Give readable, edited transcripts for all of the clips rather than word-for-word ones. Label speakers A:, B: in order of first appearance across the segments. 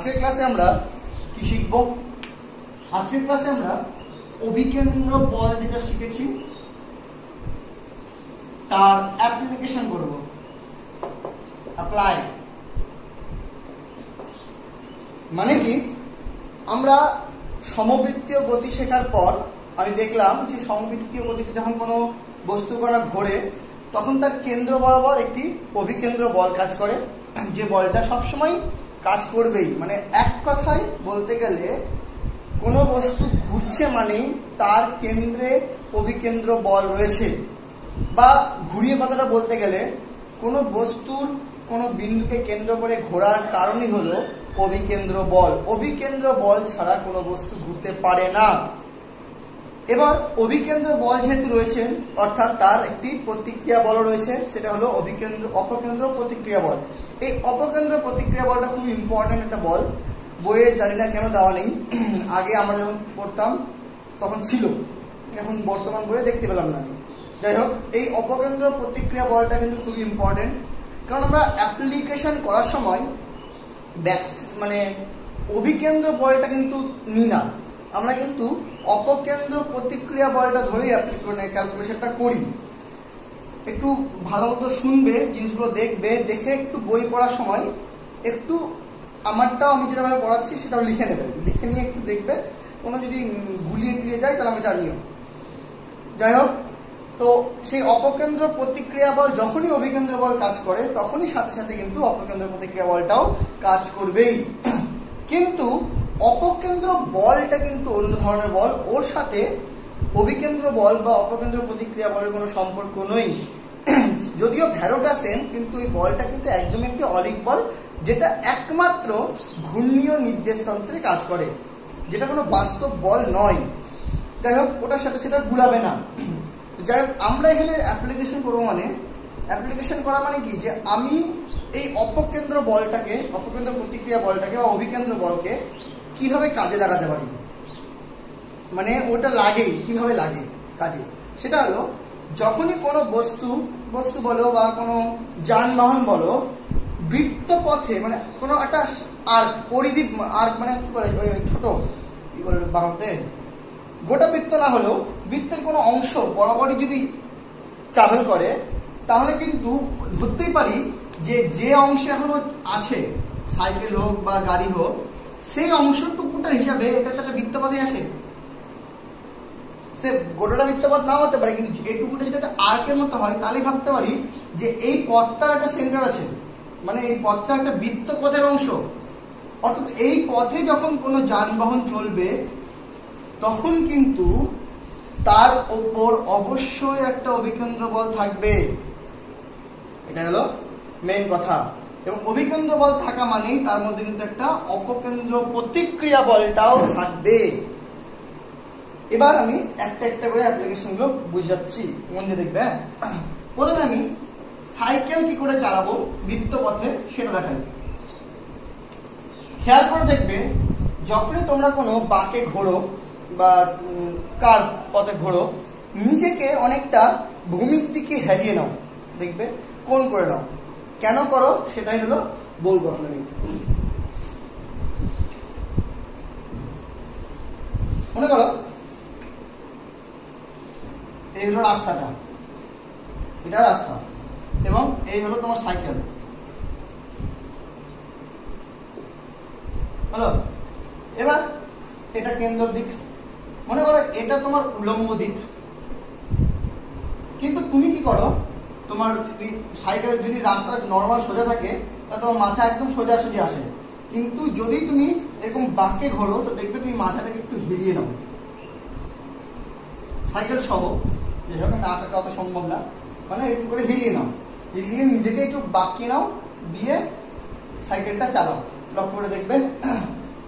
A: আজকের ক্লাসে আমরা কি শিখব? আজকের ক্লাসে আমরা অভিকেন্দ্র বল যেটা শিখেছি তার অ্যাপ্লিকেশন করব। অ্যাপ্লাই মানে কি, আমরা সমবৃত্তীয় গতি শেখার পর আমি দেখলাম যে সমবৃত্তীয় গতিতে যখন কোনো বস্তু কণা ঘোরে তখন তার কেন্দ্র বরাবর একটি অভিকেন্দ্র বল কাজ করে, যে বলটা সবসময় কাজ করবেই। মানে এক কথায় বলতে গেলে কোনো বস্তু ঘুরছে মানেই তার কেন্দ্রে অভিকেন্দ্র বল রয়েছে, বা ঘুরিয়ে কথাটা বলতে গেলে কোনো বস্তুর কোনো বিন্দুকে কেন্দ্র করে ঘোরার কারণই হলো অভিকেন্দ্র বল। অভিকেন্দ্র বল ছাড়া কোনো বস্তু ঘুরতে পারে না। এবার অভিকেন্দ্র বল যেহেতু রয়েছে অর্থাৎ তার একটি প্রতিক্রিয়া বল রয়েছে, সেটা হলো অপকেন্দ্র প্রতিক্রিয়া বল। এই অপকেন্দ্র প্রতিক্রিয়া বলটা খুব ইম্পর্টেন্ট একটা বল। বইয়ে জানি না কেন দেওয়া নেই, আগে আমরা যখন পড়তাম তখন ছিল, এখন বর্তমান বইয়ে দেখতে পেলাম না। যাই হোক, এই অপকেন্দ্র প্রতিক্রিয়া বলটা কিন্তু খুব ইম্পর্টেন্ট, কারণ আমরা অ্যাপ্লিকেশন করার সময় মানে অভিকেন্দ্র বলটা কিন্তু নিই না, আমরা কিন্তু অপকেন্দ্র প্রতিক্রিয়া বলটা ধরেই ক্যালকুলেশনটা করি। একটু ভালো মতো শুনবে, জিনিসগুলো দেখবে, দেখে একটু বই পড়ার সময় একটু আমারটাও আমি যেভাবে পড়াচ্ছি সেটাও লিখে নেবে, লিখে নিয়ে একটু দেখবে, কোনো যদি গুলিয়ে যায় তাহলে আমি জানিও। যাই হোক, তো সেই অপকেন্দ্র প্রতিক্রিয়া বল যখনই অভিকেন্দ্র বল কাজ করে তখনই সাথে সাথে কিন্তু অপকেন্দ্র প্রতিক্রিয়া বলটাও কাজ করবেই। কিন্তু অপকেন্দ্র বলটা কিন্তু অন্য ধরনের বল, ওর সাথে অভিকেন্দ্র বল বা অপকেন্দ্র প্রতিক্রিয়া বলের কোনো সম্পর্ক নেই। যদিও ভ্যারোটা সেম, কিন্তু এই বলটা কিন্তু একদমই একটি অলিক বল, যেটা একমাত্র ঘূর্ণীয় নির্দেশতন্ত্রে কাজ করে, যেটা কোনো বাস্তব বল নয়। যাই হোক, ওটার সাথে সেটা গুলাবে না। যাই হোক, আমরা এখানে অ্যাপ্লিকেশন করবো, মানে অ্যাপ্লিকেশন করা মানে কি, যে আমি এই অপকেন্দ্র বলটাকে, অপকেন্দ্র প্রতিক্রিয়া বলটাকে বা অভিকেন্দ্র বলকে কিভাবে কাজে লাগাতে পারি, মানে ওটা লাগে কিভাবে লাগে কাজে, সেটা হলো যখনই কোনো বস্তু বলো বা কোনো যানবাহন বলো বৃত্তপথে, মানে কোনো একটা আর্ক, পরিধি আর্ক মানে কি বলে, ছোট কি বলে বাংলাতে, গোটা বৃত্ত না হলেও বৃত্তের কোনো অংশ বরাবরই যদি ট্রাভেল করে, তাহলে কিন্তু ধরতেই পারি যে অংশে এখনো আছে, সাইকেল হোক বা গাড়ি হোক, সেই অংশটুকুটার হিসাবে এটা একটা বৃত্তপথে আসে। সে গোটাটা বৃত্তপথ নাও হতে পারে, কিন্তু এইটুকুটা যদি একটা আর্কের মতো হয় তাহলে ভাবতে পারি যে এই পথটার একটা সেন্টার আছে, মানে এই পথটা একটা বৃত্তপথের অংশ। অর্থাৎ এই পথে যখন কোনো যানবাহন চলবে তখন কিন্তু তার ওপর অবশ্যই একটা অভিকেন্দ্র বল থাকবে, এটা হলো মেইন কথা। এবং অভিকেন্দ্র বল থাকা মানেই তার মধ্যে কিন্তু একটা অপকেন্দ্র প্রতিক্রিয়া বলটাও থাকবে। এবার আমি একটা একটা করে অ্যাপ্লিকেশনগুলো বুঝাচ্ছি, মন দিয়ে দেখবে। প্রথমে আমি সাইকেল কি করে চালাবো বৃত্তপথে সেটা দেখাই। খেয়াল করে দেখবে, যখনই তোমরা কোনো বাঁকে ঘোরো বা কার্ভ পথে ঘোরো, নিজেকে অনেকটা ভূমির দিকে হেলিয়ে নাও, দেখবে কোণ করে নাও। কেন করো সেটাই হলো বলবো আপনাকে। মনে করো এই হলো রাস্তাটা, এটা রাস্তা, এবং এই হলো তোমার সাইকেল। হলো, এবার এটা কেন্দ্র দিক, মনে করো এটা তোমার উলম্ব দিক। কিন্তু তুমি কি করো, তোমার সাইকেল যদি রাস্তা নর্মাল সোজা থাকে তাহলে তোমার মাথা একদম সোজাসুজি আসে, কিন্তু যদি তুমি এরকম বাঁকে ঘোরো তো দেখবে তুমি মাথাটাকে একটু হিলিয়ে নাও, সাইকেল সহ, যেভাবে না থাকা অত সম্ভব না, মানে এরকম করে হিলিয়ে নাও, হিলিয়ে নিজেকে একটু বাঁকিয়ে নাও, দিয়ে সাইকেলটা চালাও। লক্ষ্য করে দেখবে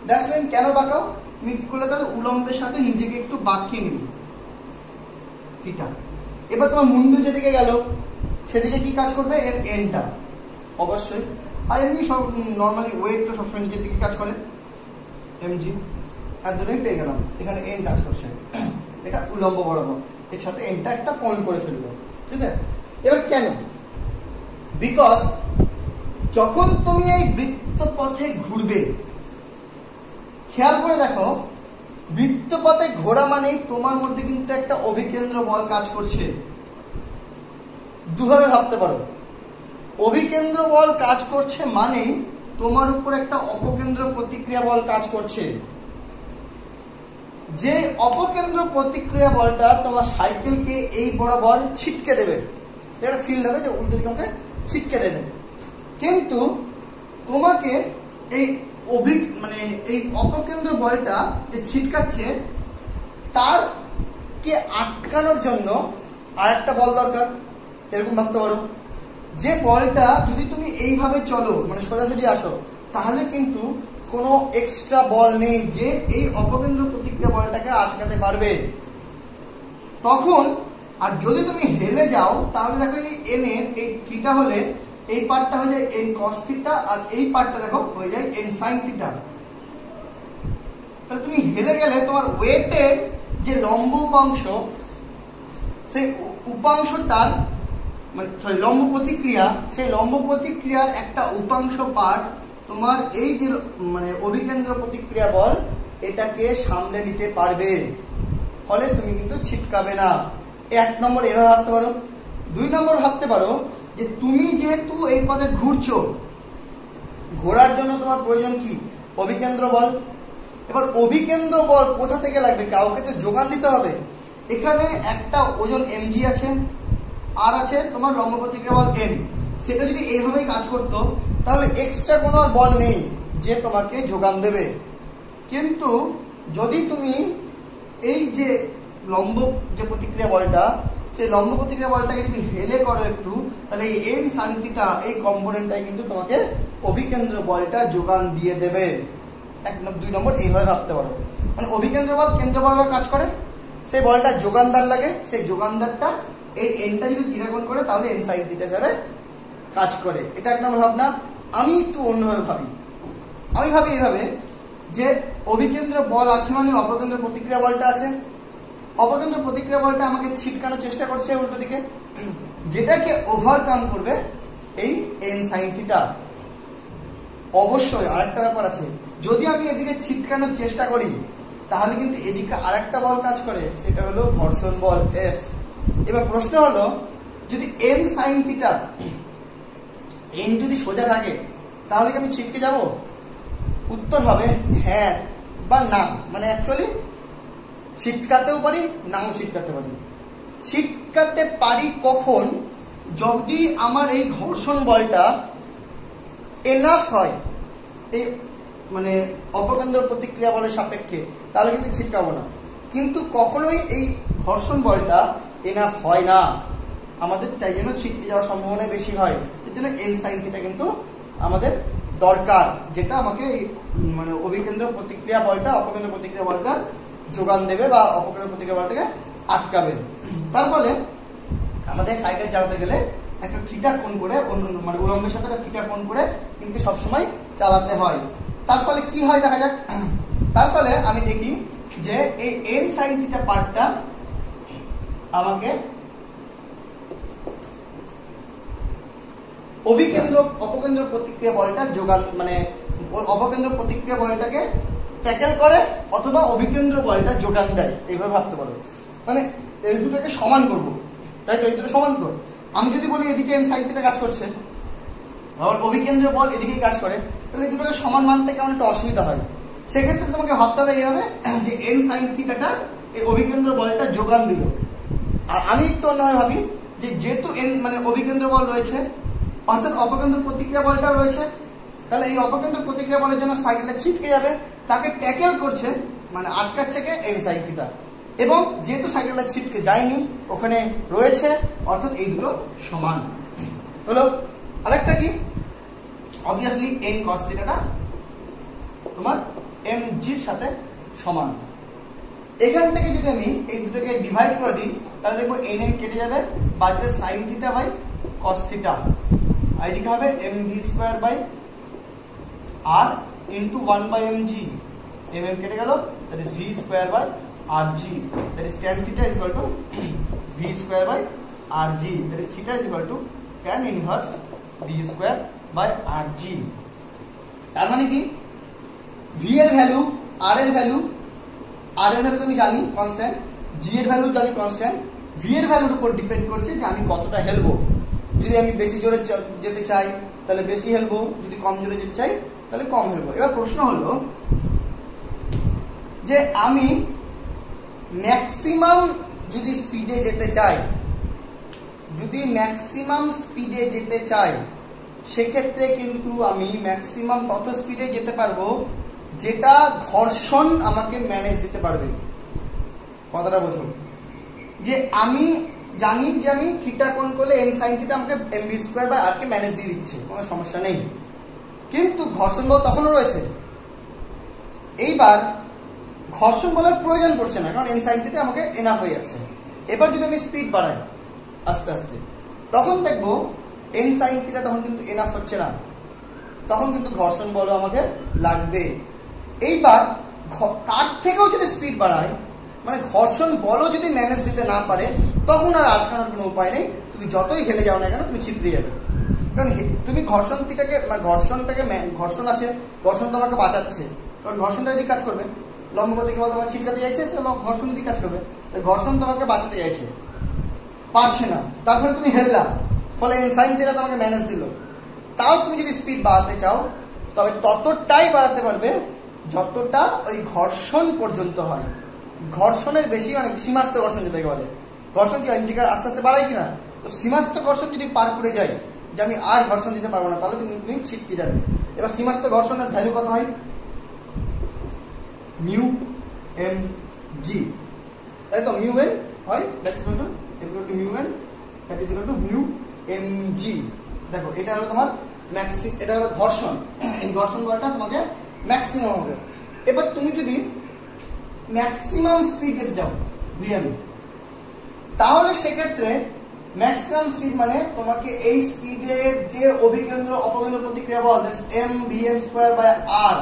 A: দেখবেন কেন বাঁকাও, তুমি কি করলে তাহলে উলম্বের সাথে নিজেকে একটু বাঁকিয়ে নিবে, ঠিক আছে। এবার তোমার মুন্ডু যেদিকে গেল সেদিকে কি কাজ করবে, এর এনটা অবশ্যই, আর এমনি সব নর্মালি ওয়েট তো সবসময় নিচের দিকে কাজ করে, এমজি, এর জন্যই পেয়ে গেলাম এখানে এন কাজ করছে, এটা উলম্ব বরাবর, এর সাথে এনটা একটা পয়েন্ট করে ফেলবে, ঠিক আছে। এবার কেন, বিকজ যখন তুমি এই বৃত্তপথে ঘুরবে খেয়াল করে দেখো, বৃত্তপথে ঘোরা মানে তোমার মধ্যে কিন্তু একটা অভিকেন্দ্র বল কাজ করছে। দুভাবে ভাবতে পারো, অভিকেন্দ্র বল কাজ করছে মানে তোমার উপর একটা অপকেন্দ্র প্রতিক্রিয়া বল কাজ করছে। যে অপকেন্দ্র প্রতিক্রিয়া বলটা তোমার সাইকেলকে এই বরাবর ছিটকে দেবে, এটা ফিল হবে যে উল্টো দিকে আমাকে ছিটকে দেবে। কিন্তু তোমাকে এই এই অপকেন্দ্র বলটা যে ছিটকাচ্ছে তারকে আটকানোর জন্য আর একটা বল দরকার। এরকম ভাবতে পারো, যে বলটা যদি তুমি এইভাবে চলো মানে সোজাসুজি আসো, তাহলে কিন্তু কোনো এক্সট্রা বল নেই যে এই অপকেন্দ্র প্রতিক্রিয়া বলটাকে আটকাতে পারবে তখন। আর যদি তুমি হেলে যাও তাহলে দেখো এই এন এর এই থিটা হলে এই পার্টটা হয়ে যায় এন কস থিটা, আর এই পার্টটা দেখো হয়ে যায় এন সাইন থিটা। তাহলে তুমি হেলে গেলে তোমার ওয়েটের যে লম্ব উপাংশ, সেই উপাংশটার মানে লম্ব প্রতিক্রিয়া, সেই লম্ব প্রতিক্রিয়ার একটা উপাংশ পার্ট তোমার এই যে মানে অভিকেন্দ্র প্রতিক্রিয়া বল এটাকে সামলে নিতে পারবে, ফলে তুমি কিন্তু ছিটকাবে না। 1 নম্বর এভাবে ভাবতে পারো। 2 নম্বর ভাবতে পারো যে তুমি যেহেতু এই পথে ঘুরছো, ঘোরার জন্য তোমার প্রয়োজন কি? অভিকেন্দ্র বল। এবার অভিকেন্দ্র বল কোথা থেকে লাগবে? কাউকে তো যোগান দিতে হবে। এখানে একটা ওজন mg আছে, আর আছে তোমার লম্ব প্রতিক্রিয়া বল m। সেটা যদি এইভাবেই কাজ করতো তাহলে এক্সট্রা কোনো আর বল নেই যে তোমাকে যোগান দেবে। কিন্তু যদি তুমি এই যে লম্ব যে প্রতিক্রিয়া বলটা, সেই লম্ব প্রতিক্রিয়া বলটাকে যদি হেলে করো একটু, তাহলে এই এন সাইন থিটা এই কম্পোনেন্টটাই কিন্তু তোমাকে অভিকেন্দ্র বলটা যোগান দিয়ে দেবে। 2 নম্বর এইভাবে ভাবতে পারো, মানে অভিকেন্দ্র বল কেন্দ্র বরাবর কাজ করে, সেই বলটা যোগানদার লাগে, সেই যোগানদারটা এই এনটা যদি থিটা কোণ করে তাহলে এন সাইন থিটা হিসাবে কাজ করে। এটা 1 নম্বর ভাবনা। আমি একটু অন্যভাবে ভাবি, আমি ভাবি এইভাবে যে অভিকেন্দ্র বল আছে মানে অপকেন্দ্র প্রতিক্রিয়া বলটা আছে। অপকেন্দ্র প্রতিক্রিয়া বলটা আমাকে ছিটকানোর চেষ্টা করছে উল্টো দিকে, যেটাকে ওভারকাম করবে এই এন সাইন থিটা। অবশ্যই আরেকটা ব্যাপার আছে, যদি আমি এদিকে ছিটকানোর চেষ্টা করি তাহলে কিন্তু এদিকে আরেকটা বল কাজ করে, সেটা হলো ঘর্ষণ বল এফ। এবার প্রশ্ন হলো, যদি এন সাইন থিটা এন যদি সোজা থাকে তাহলে কি আমি ছিটকে যাব? উত্তর হবে হ্যাঁ বা না। মানে অ্যাকচুয়ালি ছিটকাতেও পারি, নাও ছিটকাতে পারি। ছিটকাতে পারি কখন? যদি আমার এই ঘর্ষণ বলটা এনাফ হয় এই মানে অপকেন্দ্র প্রতিক্রিয়া বলের সাপেক্ষে, তাহলে কিন্তু ছিটকাবো না। কিন্তু কখনোই এই ঘর্ষণ বলটা এনাফ হয় না আমাদের, তাই জন্য ছিটকে যাওয়ার সম্ভাবনা বেশি হয়। সেই জন্য এন সাইন থিটা কিন্তু আমাদের দরকার, যেটা আমাকে মানে অভিকেন্দ্র প্রতিক্রিয়া বলটা অপকেন্দ্র প্রতিক্রিয়া বলটা যোগান দেবে বা অপকেন্দ্র প্রতিক্রিয়া বলটাকে আটকাবে। তার ফলে আমাদের সাইকেল চালাতে গেলে একটা থিটা কোণ করে মানে উলম্বের সাথে একটা থিটা কোণ করে কিন্তু সবসময় চালাতে হয়। তার ফলে কি হয় দেখা যাক। তার ফলে আমি দেখি যে এই এন সাইন থিটা পার্টটা আমাকে অপকেন্দ্র প্রতিক্রিয়া বলটা যোগান মানে অপকেন্দ্র প্রতিক্রিয়া বলটাকে ট্যাকেল করে অথবা অভিকেন্দ্র বলটা যোগান দেয়, এইভাবে ভাবতে পারো। মানে এই দুটোকে সমান করবো, তাই তো? এই দুটো সমান তো। আমি যদি বলি এদিকে এন সাইন থিটা কাজ করছে, আবার অভিকেন্দ্র বল এদিকেই কাজ করে, তাহলে এই দুটোকে সমান মানতে কেমন একটা অসুবিধা হয়। সেক্ষেত্রে তোমাকে ভাবতে হবে এইভাবে যে এন সাইন থিটাটা এই অভিকেন্দ্র বলটা যোগান দিল। আর আমি একটু অন্যভাবে ভাবি যে যেহেতু এন মানে অভিকেন্দ্র বল রয়েছে অর্থাৎ অপকেন্দ্র প্রতিক্রিয়া বলটা রয়েছে, তাহলে এই অপকেন্দ্র প্রতিক্রিয়া বলের জন্য সাইকেলটা ছিটকে যাবে, তাকে ট্যাকেল করছে মানে আটকাচ্ছে কে? N sine theta. এবং যেহেতু সাইকেলটা ছিটকে যায়নি, ওখানে রয়েছে, অর্থাৎ এই দুটো সমান হলো। আরেকটা কি? অবভিয়াসলি এন কস থিটাটা তোমার এম জির সাথে সমান। এখান থেকে যদি আমি এই দুটোকে ডিভাইড করে দিই তাহলে দেখবো এন এন কেটে যাবে, বাঁচবে sine theta by cos theta. আর এদিকে হবে m V square by r into 1 by m g. M M কেটে গেল, that is v square by R g, that is tan theta is equal to v square by R g, that is theta is equal to tan inverse v square by R g. তার মানে কি? V এর value আর এর value তো আমি জানি constant, জি এর value জানি কনস্ট্যান্ট, ভি এর ভ্যালুর উপর ডিপেন্ড করছে যে আমি কতটা হেলবো। যদি আমি বেশি জোরে যেতে চাই তাহলে বেশি হেলবো, যদি কম জোরে যেতে চাই তাহলে কম হেলবো। এবার প্রশ্ন হলো যে আমি ম্যাক্সিমাম যদি স্পিডে যেতে চাই, সেক্ষেত্রে কিন্তু আমি ম্যাক্সিমাম তত স্পিডে যেতে পারবো যেটা ঘর্ষণ আমাকে ম্যানেজ দিতে পারবে। কথাটা বোঝো, যে আমি জানি যে আমি থিটা কোণ করলে এন সাইন থিটা আমাকে M V square by R কে ম্যানেজ দিয়ে দিচ্ছে, কোনো সমস্যা নেই, কিন্তু ঘর্ষণ বল তখনও রয়েছে। এইবার ঘর্ষণ বলের প্রয়োজন পড়ছে না, কারণ এন সাইন থিটা আমাকে এনাফ হয়ে যাচ্ছে। এবার যদি আমি স্পিড বাড়াই আস্তে আস্তে, তখন দেখবো এন সাইন থিটা তখন কিন্তু এনাফ হচ্ছে না, তখন কিন্তু ঘর্ষণ বল আমাকে লাগবে। এইবার তার থেকেও যদি স্পিড বাড়ায়, মানে ঘর্ষণ বলও যদি ম্যানেজ দিতে না পারে, তখন আর আটকানোর কোনো উপায় নেই, তুমি যতই হেলে যাও না কেন তুমি ছিতরে যাবে। কারণ তুমি ঘর্ষণটাকে মানে ঘর্ষণ আছে, ঘর্ষণ তোমাকে বাঁচাচ্ছে, কারণ ঘর্ষণটা যদি কাজ করবে লম্বগতিক বল তোমাকে ছিটকাতে চাইছে, তো ঘর্ষণ যদি কাজ করবে, ঘর্ষণ তোমাকে বাঁচাতে চাইছে, পারছে না, তারপরে তুমি হেললা, ফলে সাইন থিটা তোমাকে ম্যানেজ দিল। তাও তুমি যদি স্পিড বাড়াতে চাও তবে ততটাই বাড়াতে পারবে যতটা ওই ঘর্ষণ পর্যন্ত হয়। ঘর্ষণের বেশি মানে সীমাস্ত ঘর্ষণ যেটাকে বলে, ঘর্ষণ কি ইঞ্জিকা আস্তে আস্তে বাড়ায় কিনা, তো সীমাস্ত ঘর্ষণ যদি পার করে যায় যে আমি আর ঘর্ষণ দিতে পারবো না, তাহলে তুমি ছিটকে যাবে। এবার সীমাস্ত ঘর্ষণের ভ্যালু কত হয়, মিউ এম জি, তাই তো মিউ এন হয়, that is equal to mu N, that is equal to mu M G. দেখো এটা হলো তোমার এটা হলো ঘর্ষণ, এই ঘর্ষণ বলটা তোমাকে ম্যাক্সিমাম হবে। এবার তুমি যদি ম্যাক্সিমাম স্পিড যেতে চাও ভিএম, তাহলে সেক্ষেত্রে ম্যাক্সিমাম স্পিড মানে তোমাকে এই স্পিডের যে অভিকেন্দ্র অপকেন্দ্র প্রতিক্রিয়া বল এম ভিএম স্কোয়ার বাই আর,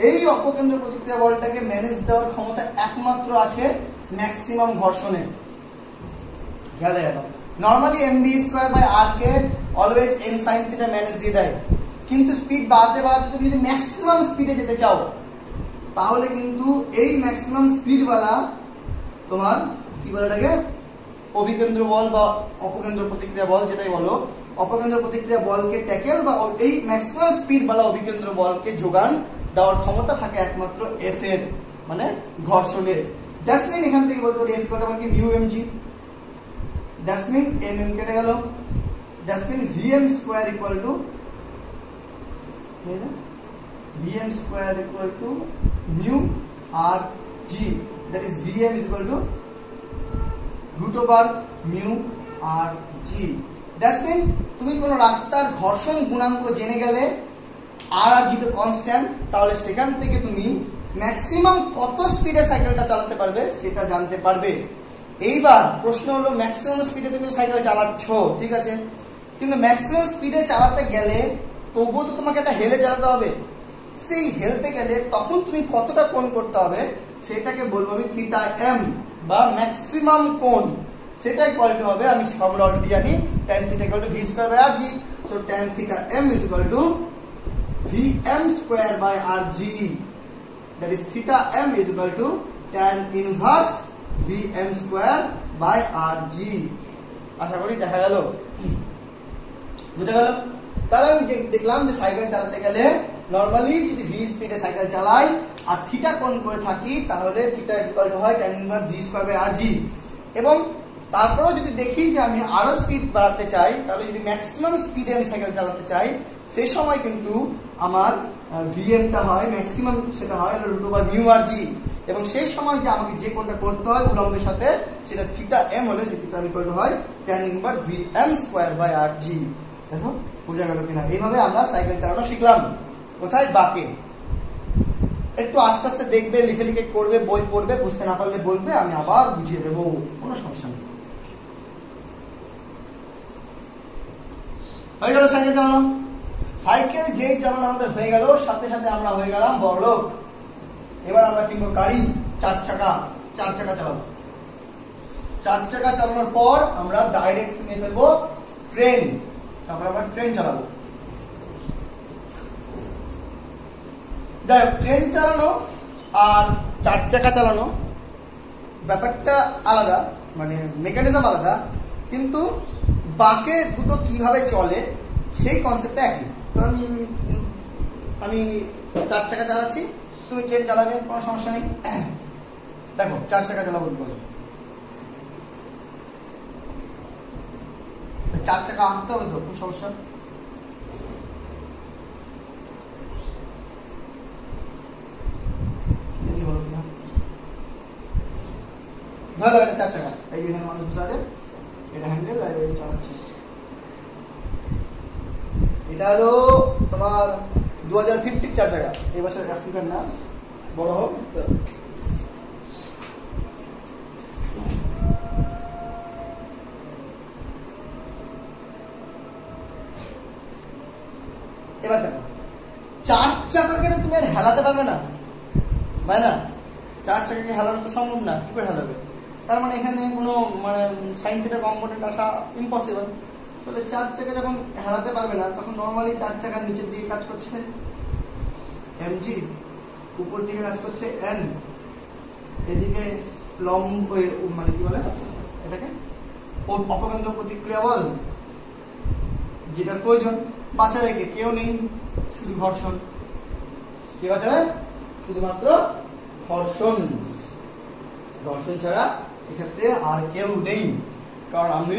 A: এই অপকেন্দ্র প্রতিক্রিয়া বলটাকে ম্যানেজ দেওয়ার ক্ষমতা একমাত্র আছে ম্যাক্সিমাম ঘর্ষণে। খেয়াল রাখো, normally M V square by R কে always N sine theta manage দিয়ে দেয়, কিন্তু স্পিড বাড়াতে বাড়াতে তুমি যদি ম্যাক্সিমাম স্পিডে যেতে চাও, তাহলে কিন্তু এই ম্যাক্সিমাম স্পিড वाला তোমার কি বলে এটাকে অভিকেন্দ্র বল বা অপকেন্দ্র প্রতিক্রিয়া বল যেটাই বলো, অপকেন্দ্র প্রতিক্রিয়া বলকে ট্যাকেল বা এই ম্যাক্সিমাম স্পিড वाला অভিকেন্দ্র বলকে যোগান দেওয়ার ক্ষমতা থাকে একমাত্র এফ এর, মানে ঘর্ষণের। দ্যাটস মিন এখান থেকে বলতে পারি এফ বরাবর কি mu M G, that's mean M M কেটে গেল, that's mean V M square equal to Vm square equal to mu r g, that is Vm is equal to root over mu r g. That's mean তুমি কোন রাস্তার ঘর্ষণ গুণাঙ্ক জেনে গেলে আর আর জি তো কনস্ট্যান্ট, তাহলে সেখান থেকে তুমি ম্যাক্সিমাম কত স্পিডে সাইকেলটা চালাতে পারবে সেটা জানতে পারবে। এইবার প্রশ্ন হলো ম্যাক্সিমাম স্পিডে তুমি সাইকেল চালাচ্ছ, ঠিক আছে, কিন্তু ম্যাক্সিমাম স্পিডে চালাতে গেলে তবুও তো তোমাকে একটা হেলে চালাতে হবে। সেই হেলতে গেলে তখন তুমি কতটা কোণ করতে হবে সেটাকে বলবো আমি থিটা এম বা ম্যাক্সিমাম কোণ, সেটা ইকুয়াল টু হবে, আমি ফর্মুলা অলরেডি জানি, tan theta equal to V square by R G. So tan theta M is equal to Vm square by Rg, that is theta m is equal to tan inverse Vm square by Rg। আশা করি দেখা গেল, বুঝা গেল। তাহলে আমি দেখলাম যে cycle চালাতে গেলে নরমালি যদি ভি স্পিডে সাইকেল চালাই আর থিটা কোণ করে থাকি, তাহলে থিটা ইকুয়াল টু হয় tan inverse V square by Rg। এবং তারপরেও যদি দেখি যে আমি আরো স্পিড বাড়াতে চাই, তাহলে যদি ম্যাক্সিমাম স্পিডে আমি সাইকেল চালাতে চাই, সেই সময় কিন্তু আমার ভিএমটা হয় ম্যাক্সিমাম, সেটা হয় রুট ওভার মিউ আর জি। এবং সেই সময় যে আমাকে যে কোণটা করতে হয় উলম্বের সাথে, সেটা থিটা এম হলে সেই থিটা ইকুয়াল টু হয় tan inverse v m square by R g. দেখো বোঝা গেল কিনা? এইভাবে আমরা সাইকেল চালানো শিখলাম। কোথায়? বাকে। একটু আস্তে আস্তে দেখবে, লিখে লিখে করবে, বই পড়বে, বুঝতে না পারলে বলবে, আমি আবার বুঝিয়ে দেবো, কোনো সমস্যা নেই। হয়ে গেল সাইকেল চালানো। সাইকেল যেই চালানো আমাদের হয়ে গেল, সাথে সাথে আমরা হয়ে গেলাম বড়লোক। এবার আমরা কিনবো গাড়ি, চার চাকা চালাবো। চার চাকা চালানোর পর আমরা ডাইরেক্ট নিয়ে ফেলবো ট্রেন, তারপর আমরা ট্রেন চালাবো। যাই হোক, ট্রেন চালানো আর 4 চাকা চালানো ব্যাপারটা আলাদা, মানে মেকানিজম আলাদা, কিন্তু বাঁকে দুটো কিভাবে চলে সেই কনসেপ্টটা একই। কারণ আমি 4 চাকা চালাচ্ছি, তুমি ট্রেন চালাবে, কোনো সমস্যা নেই। দেখো 4 চাকা চালাবো কি করে, 4 চাকা আঁকতে হবে তো, খুব সমস্যা। ধরো এটা 4 চাকা, এই যেখানে মানুষ বসে আছে, এটা হ্যান্ডেল আর এই চালাচ্ছে। এটা হলো তোমার 2050 4 চাকা, এই বছর আফ্রিকার না, বড় হোক। এবার দেখো 4 চাকাকে তুমি আর হেলাতে পারবে না, তাই না? 4 চাকাকে হেলানো তো সম্ভব না, কি করে হেলাবে? তার মানে এখানে কোনো মানে সাইন থিটা কম্পোনেন্ট আসা ইম্পসিবল। তাহলে 4 চাকা যখন হেলাতে পারবে না, তখন নর্মালি 4 চাকার নিচের দিকে কাজ করছে mg, উপর দিকে কাজ করছে n, এদিকে লম্ব মানে কি বলে এটাকে, অপকেন্দ্র প্রতিক্রিয়া বল, যেটার প্রয়োজন। বাঁচাবে কে? কেউ নেই, শুধু ঘর্ষণ। কে বাঁচাবে? শুধুমাত্র ঘর্ষণ। ঘর্ষণ ছাড়া এক্ষেত্রে আর কেউ নেই। কারণ আমি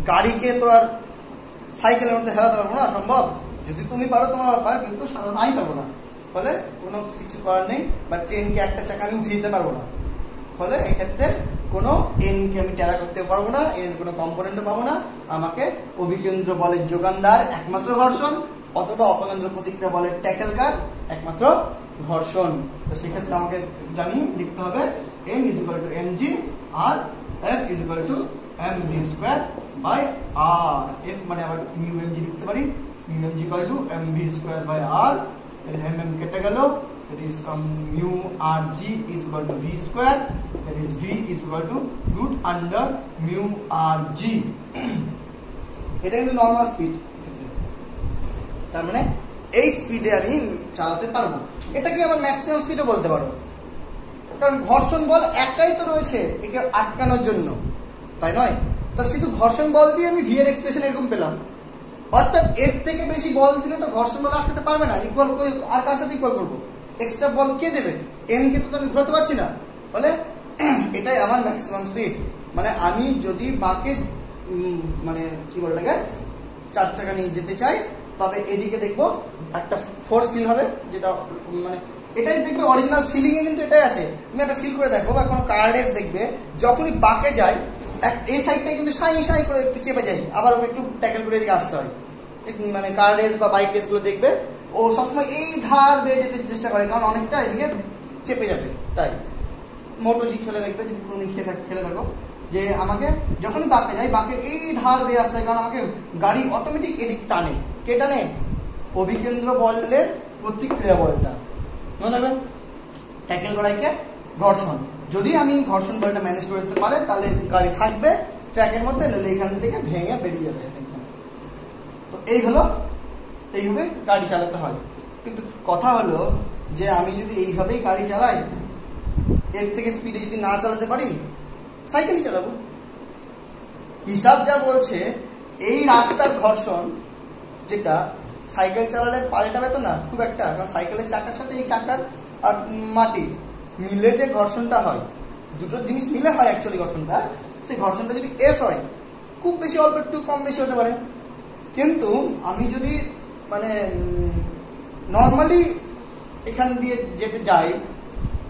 A: গাড়িকে তো আর সাইকেলের মধ্যে হেলাতে পারবো না, সম্ভব? যদি তুমি পারো তোমার ব্যাপার, কিন্তু সাধারণত আমি পারবো না, ফলে কোনো কিছু করার নেই। বা ট্রেনকে একটা চাকা আমি উঠিয়ে দিতে পারবো না, ফলে এক্ষেত্রে কোনো এনকে আমি টেরা করতে পারবো না, এর কোনো কম্পোনেন্টও পাবো না। আমাকে অভিকেন্দ্র বলের যোগানদার একমাত্র ঘর্ষণ, অথবা অপকেন্দ্র প্রতিক্রিয়া বলের ট্যাকেলকার একমাত্র ঘর্ষণ। তো সেক্ষেত্রে আমাকে জানি লিখতে হবে n = mg আর f = mv²/r। f মানে আবার mu mg লিখতে পারি, mu mg = mv²/r। এর mm কেটে গেল, that is some mu rg = v², that is v = √mu rg। এটা কিন্তু নরমাল স্পিড। তার মানে এই স্পিডে আমি চালাতে পারবো। এটাকে আবার ম্যাক্সিমাম স্পিডও বলতে পারো, কারণ ঘর্ষণ বল একাই তো রয়েছে একে আটকানোর জন্য, তাই নয়? তা শুধু ঘর্ষণ বল দিয়ে আমি ভি এর এক্সপ্রেশন এরকম পেলাম। অর্থাৎ এর থেকে বেশি বল দিলে তো ঘর্ষণ বল আটকাতে পারবে না। ইকুয়াল আর কার সাথে ইকুয়াল করবো? এক্সট্রা বল কে দেবে? এন কে তো আমি ঘোরাতে পারছি না, বলে এটাই আমার ম্যাক্সিমাম স্পিড। মানে আমি যদি বাঁকে মানে কি বলে এটাকে 4 চাকা নিয়ে যেতে চাই, তবে এদিকে দেখবো একটা ফোর্স ফিল হবে, যেটা মানে এটাই দেখবে অরিজিনাল ফিলিং এ কিন্তু এটাই আছে। তুমি একটা ফিল করে দেখো, বা কোনো কার্ডেজ দেখবে যখনই বাঁকে যায় এই সাইডটাই কিন্তু সাই সাই করে একটু চেপে যায়, আবার ওকে একটু ট্যাকেল করে এদিকে আসতে হয়। মানে কার্ডেজ বা বাইক রেস গুলো দেখবে ও সবসময় এই ধার বেয়ে যেতে চেষ্টা করে, কারণ অনেকটা এদিকে চেপে যাবে। তাই মোটোজি খেলে দেখবে, যদি কোনোদিন খেলে থাকো, যে আমাকে যখনই বাঁকে যাই বাঁকের এই ধার বেয়ে আসতে হয়, কারণ আমাকে গাড়ি অটোমেটিক এদিক টানে। কে টানে? অভিকেন্দ্র বলের প্রতিক্রিয়া বলটা। মনে রাখবেন, ট্যাকেল করাইকে ঘর্ষণ। যদি আমি ঘর্ষণ বলটা ম্যানেজ করে দিতে পারে, তাহলে গাড়ি থাকবে ট্র্যাকের মধ্যে, নইলে এখান থেকে ভেঙে বেরিয়ে যাবে। তো এইভাবে গাড়ি চালাতে হয়। কিন্তু কথা হলো যে আমি যদি এইভাবেই গাড়ি চালাই, এর থেকে স্পিডে যদি না চালাতে পারি, সাইকেলই চালাবো। হিসাব যা বলছে এই রাস্তার ঘর্ষণ, যেটা সাইকেল চালালে পাল্টাবে তো না খুব একটা, কারণ সাইকেলের চাকার সাথে এই চাকার আর মাটি মিলে যে ঘর্ষণটা হয়, দুটো জিনিস মিলে হয় অ্যাকচুয়ালি ঘর্ষণটা। সেই ঘর্ষণটা যদি এফ হয়, খুব বেশি অল্প একটু কম বেশি হতে পারে। কিন্তু আমি যদি মানে নর্মালি এখান দিয়ে যেতে যাই,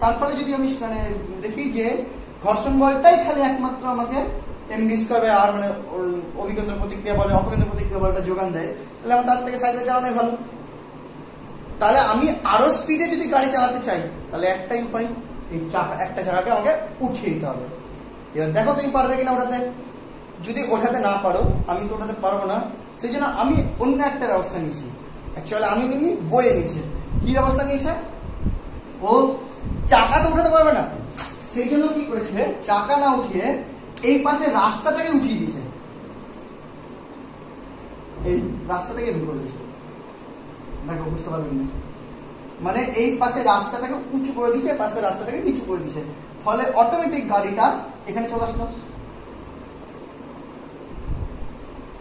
A: তারপরে যদি আমি মানে দেখি যে ঘর্ষণ বলটাই খালি একমাত্র আমাকে mv²/r মানে অভিকেন্দ্র প্রতিক্রিয়া বলে অপকেন্দ্র প্রতিক্রিয়া বলটা যোগান দেয়, তাহলে আমার তার থেকে সাইকেল চালানোই ভালো। তাহলে আমি আরো স্পিডে যদি গাড়ি চালাতে চাই, তাহলে একটাই উপায়, এই একটা চাকাকে আমাকে উঠিয়ে দিতে হবে। এবার দেখো তুমি পারবে কিনা ওঠাতে। যদি ওঠাতে না পারো, আমি তো ওঠাতে পারবো না, সেই জন্য আমি অন্য একটা ব্যবস্থা নিয়েছি। অ্যাকচুয়ালি আমি নিইনি, বয়ে নিয়েছে। কি ব্যবস্থা নিয়েছে? ও চাকা তো উঠাতে পারবে না, সেই জন্য কি করেছে, চাকা না উঠিয়ে এই পাশে রাস্তাটাকে উঠিয়ে দিয়েছে। এই রাস্তাটাকে বের করে দিয়েছে। দেখো বুঝতে পারবেন না, মানে এই পাশে রাস্তাটাকে উঁচু করে দিয়েছে, পাশে রাস্তাটাকে নিচু করে দিয়েছে, ফলে অটোমেটিক গাড়িটা এখানে চলে আসলো।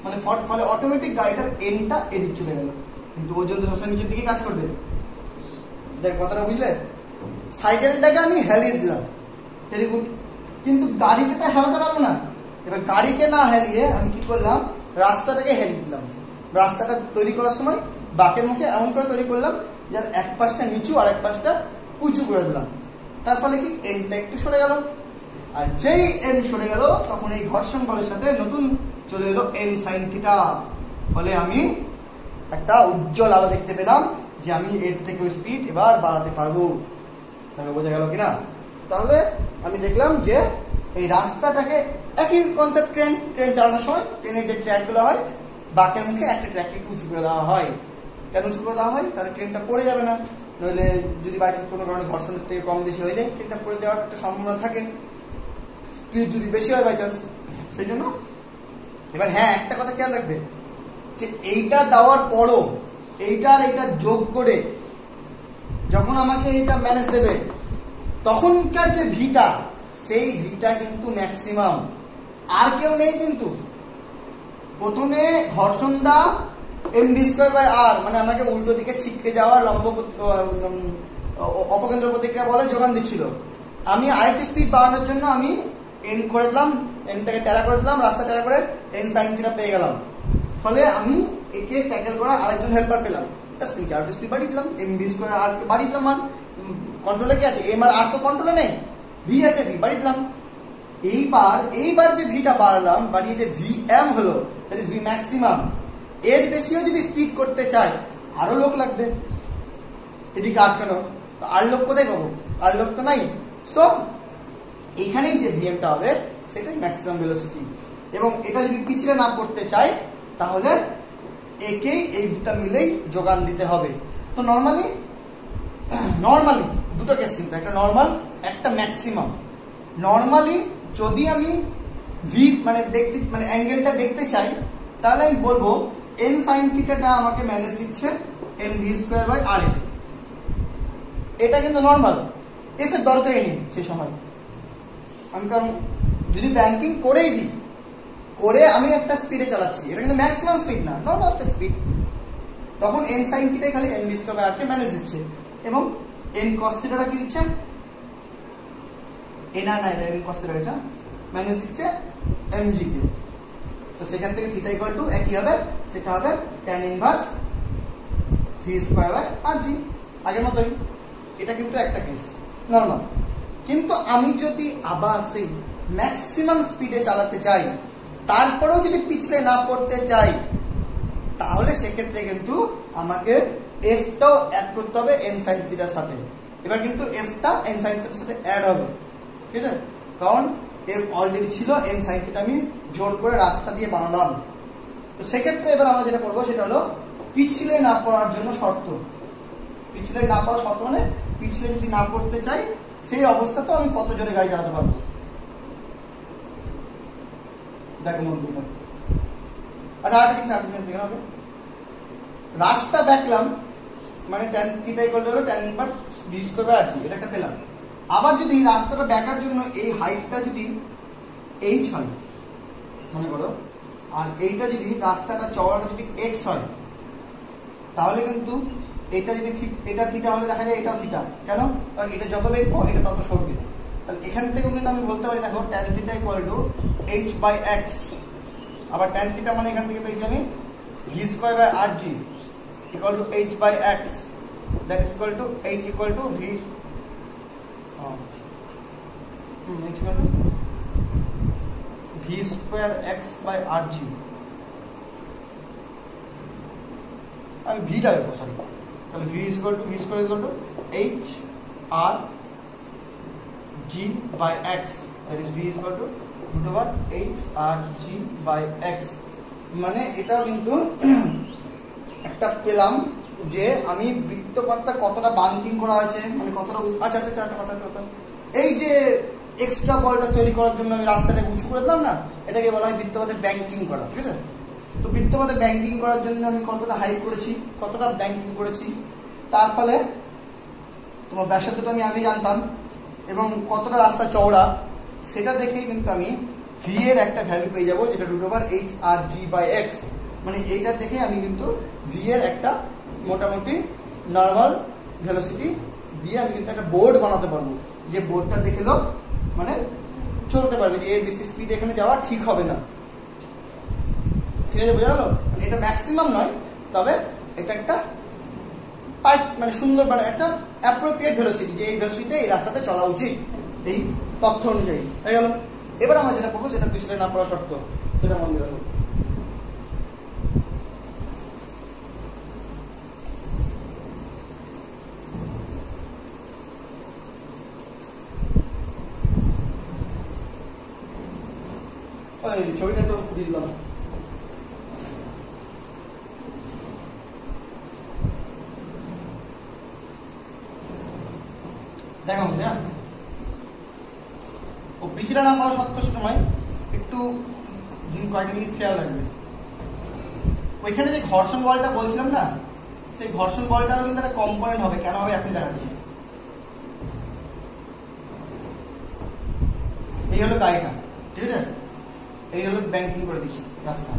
A: মানে ফলে অটোমেটিক গাড়িটার এন্ডটা এদিক চলে গেল, কিন্তু ওজন তো সবসময় নিচের দিকে কাজ করবে। দেখ কথাটা বুঝলে? সাইকেলটাকে আমি হেলিয়ে দিলাম, ভেরি গুড, কিন্তু গাড়িকে তো হেলাতে পারবো না। এবার গাড়িকে না হেলিয়ে আমি কি করলাম, রাস্তাটাকে হেলিয়ে দিলাম। রাস্তাটা তৈরি করার সময় বাঁকের মুখে এমন করে তৈরি করলাম যার এক পাশটা নিচু আর এক পাশটা উঁচু করে দিলাম। তার ফলে কি এন্ডটা একটু সরে গেল, আর যেই এন্ড সরে গেল তখন এই ঘর্ষণ বলের সাথে নতুন চলে এলো এন সাইন থিটা। ফলে আমি একটা উজ্জ্বল আলো দেখতে পেলাম যে আমি এর থেকে স্পিড এবার বাড়াতে পারবো। তাহলে বোঝা গেল কিনা? তাহলে আমি দেখলাম যে এই রাস্তাটাকে একই কনসেপ্ট, ট্রেন চালানোর সময় ট্রেনের যে ট্র্যাক গুলো হয় বাঁকের মুখে একটা ট্র্যাককে উঁচু করে দেওয়া হয়। কেন উঁচু করে দেওয়া হয়? তাহলে ট্রেনটা পড়ে যাবে না, নইলে যদি বাইচান্স কোনো কারণে ঘর্ষণের থেকে কম বেশি হয়ে যায় ট্রেনটা পড়ে যাওয়ার একটা সম্ভাবনা থাকে, স্পিড যদি বেশি হয় বাইচান্স, সেই জন্য। এবার হ্যাঁ, একটা কথা খেয়াল রাখবে যে এইটা দেওয়ার পরও এইটা আর এইটা যোগ করে যখন আমাকে এটা ম্যানেজ দেবে তখনকার যে ভিটা, সেই ভিটা কিন্তু ম্যাক্সিমাম, আর কেউ নেই। কিন্তু প্রথমে ঘর্ষণটা mv²/r, মানে আমাকে উল্টো দিকে ছিটকে যাওয়া লম্ব অপকেন্দ্র প্রতিক্রিয়া বলে যোগান দিচ্ছিল। আমি আরেকটি স্পিড বাড়ানোর জন্য আমি এন করে দিলাম, এনটাকে ট্যারা করে দিলাম, রাস্তা ট্যারা করে এন সাইন থিটা পেয়ে গেলাম। ফলে আমি একে ট্যাকেল করার আরেকজন হেল্পার পেলাম, স্পিডকে আরেকটু স্পিড বাড়িয়ে দিলাম, mv²/r কে বাড়িয়ে দিলাম। মান কন্ট্রোলে কি আছে? এম আর আর তো কন্ট্রোলে নেই, ভি আছে, ভি বাড়িয়ে দিলাম। এইবার যে ভিটা বাড়ালাম, বাড়িয়ে যে ভি এম হলো, দ্যাট ইজ ভি ম্যাক্সিমাম। এর বেশিও যদি স্পিড করতে চাই আরো লোক লাগবে, এদিকে আটকানো, আর লোক কোথায় পাবো? আর লোক তো নাই। সো এইখানেই যে ভিএমটা হবে সেটাই ম্যাক্সিমাম ভেলোসিটি। এবং এটা যদি পিছলে না পড়তে চাই তাহলে একেই এই দুটা মিলেই যোগান দিতে হবে। তো নর্মালি দুটো কেস, কিন্তু একটা নর্মাল একটা ম্যাক্সিমাম। নর্মালি যদি আমি ভি মানে অ্যাঙ্গেলটা দেখতে চাই তাহলে আমি বলবো এন সাইন থিটাটা আমাকে ম্যানেজ দিচ্ছে mv²/r। এটা কিন্তু নর্মাল, এফ এর দরকারই নেই সেই সময়। আমি কারণ যদি ব্যাংকিং করেই দিই, করে আমি একটা স্পিডে চালাচ্ছি, এটা কিন্তু ম্যাক্সিমাম স্পিড না, নর্মাল একটা স্পিড, তখন এন সাইন থিটাই খালি mv²/r কে ম্যানেজ দিচ্ছে। এবং এন কস থিটাটা কি দিচ্ছে? এন কস থিটা ম্যানেজ দিচ্ছে mg কে। তো সেখান থেকে থিটা ইকুয়াল টু একই হবে, সেটা হবে tan ইনভার্স v²/rg, আগের মতোই। এটা কিন্তু একটা কেস নর্মাল। কিন্তু আমি যদি আবার সেই ম্যাক্সিমাম স্পিডে চালাতে চাই, তারপরেও যদি পিছলে না পড়তে চাই, তাহলে সেক্ষেত্রে কিন্তু আমাকে এফটাও অ্যাড করতে হবে এন সাইন থিটার সাথে। এবার কিন্তু এফটা এন সাইন থিটার সাথে অ্যাড হবে, ঠিক আছে? কারণ এফ অলরেডি ছিল, এন সাইন থিটা আমি জোর করে রাস্তা দিয়ে বানালাম। তো সেক্ষেত্রে এবার আমরা যেটা করবো সেটা হলো পিছলে না পড়ার জন্য শর্ত। পিছলে না পড়ার শর্ত মানে পিছলে যদি না পড়তে চাই সেই অবস্থাতেও আমি কত জোরে গাড়ি চালাতে পারবো। দেখো বন্ধুরা, আচ্ছা আরেকটা হবে, রাস্তা দেখলাম মানে tan থিটা ইকুয়াল টু হলো tan ইনভার্স v²/r, এটা একটা পেলাম। আবার যদি রাস্তাটা ব্যাকার জন্য এই হাইটটা যদি h হয় মনে করো, আর এইটা যদি রাস্তাটা চওড়াটা যদি x হয়, তাহলে কিন্তু এটা যদি এটা থিটা হলে দেখা যায় এটাও থিটা। কেন? কারণ এটা যত বেগবো এটা তত সরবে। তাহলে এখান থেকেও কিন্তু আমি বলতে পারি দেখো tan theta equal two h/x। আবার tan থিটা মানে এখান থেকে পেয়েছি আমি v²/rg equal to h/x, that is equal to h equal to v h equal to v²x/rg। আমি ভিটা লিখবো, সরি, তাহলে v equal to v² equal to h/r/g/x, that is v equal to √h/r/g/x। মানে এটা কিন্তু একটা পেলাম যে আমি বৃত্তপথটা কতটা বাঙ্কিং করা আছে, মানে কতটা আচ্ছা একটা কথা, এই যে এক্সট্রা বলটা তৈরি করার জন্য আমি রাস্তাটাকে উঁচু করে দিলাম না, এটাকে বলা হয় বৃত্তপথে ব্যাংকিং করা, ঠিক আছে? তো বৃত্তপথে ব্যাংকিং করার জন্য আমি কতটা হাইট করেছি, কতটা ব্যাংকিং করেছি, তার ফলে তোমার ব্যাসার্ধটা আমি আগে জানতাম এবং কতটা রাস্তা চওড়া সেটা দেখেই কিন্তু আমি ভি এর একটা ভ্যালু পেয়ে যাবো, যেটা √h/g/x। মানে এইটা থেকে আমি কিন্তু ভি এর একটা মোটামুটি নর্মাল ভেলোসিটি দিয়ে আমি কিন্তু একটা বোর্ড বানাতে পারবো, যে বোর্ডটা দেখে লোক মানে চলতে পারবে যে এর বেশি স্পিড এখানে যাওয়া ঠিক হবে না। ঠিক আছে, বোঝা গেল? এটা ম্যাক্সিমাম নয়, তবে এটা একটা মানে সুন্দর, মানে একটা অ্যাপ্রোপ্রিয়েট ভেলোসিটি, যে এই ভেলোসিটিতে এই রাস্তাতে চলা উচিত এই তথ্য অনুযায়ী। হয়ে গেল। এবার আমরা যেটা করবো সেটা পিছনে না পড়া শর্ত, সেটা মনে রাখবো। ছবিটা তো দিলাম। দেখা হচ্ছে না ও পিছনে না পড়া সত্য সময় একটু কয়েকটা জিনিস খেয়াল রাখবে। ওইখানে যে ঘর্ষণ বলটা বলছিলাম না, সেই ঘর্ষণ বলটারও কিন্তু একটা কম্পোনেন্ট হবে। কেন হবে এখন দেখাচ্ছি। এই হলো গাড়িটা, ঠিক আছে, এই হলো ব্যাংকিং করে দিচ্ছি রাস্তা।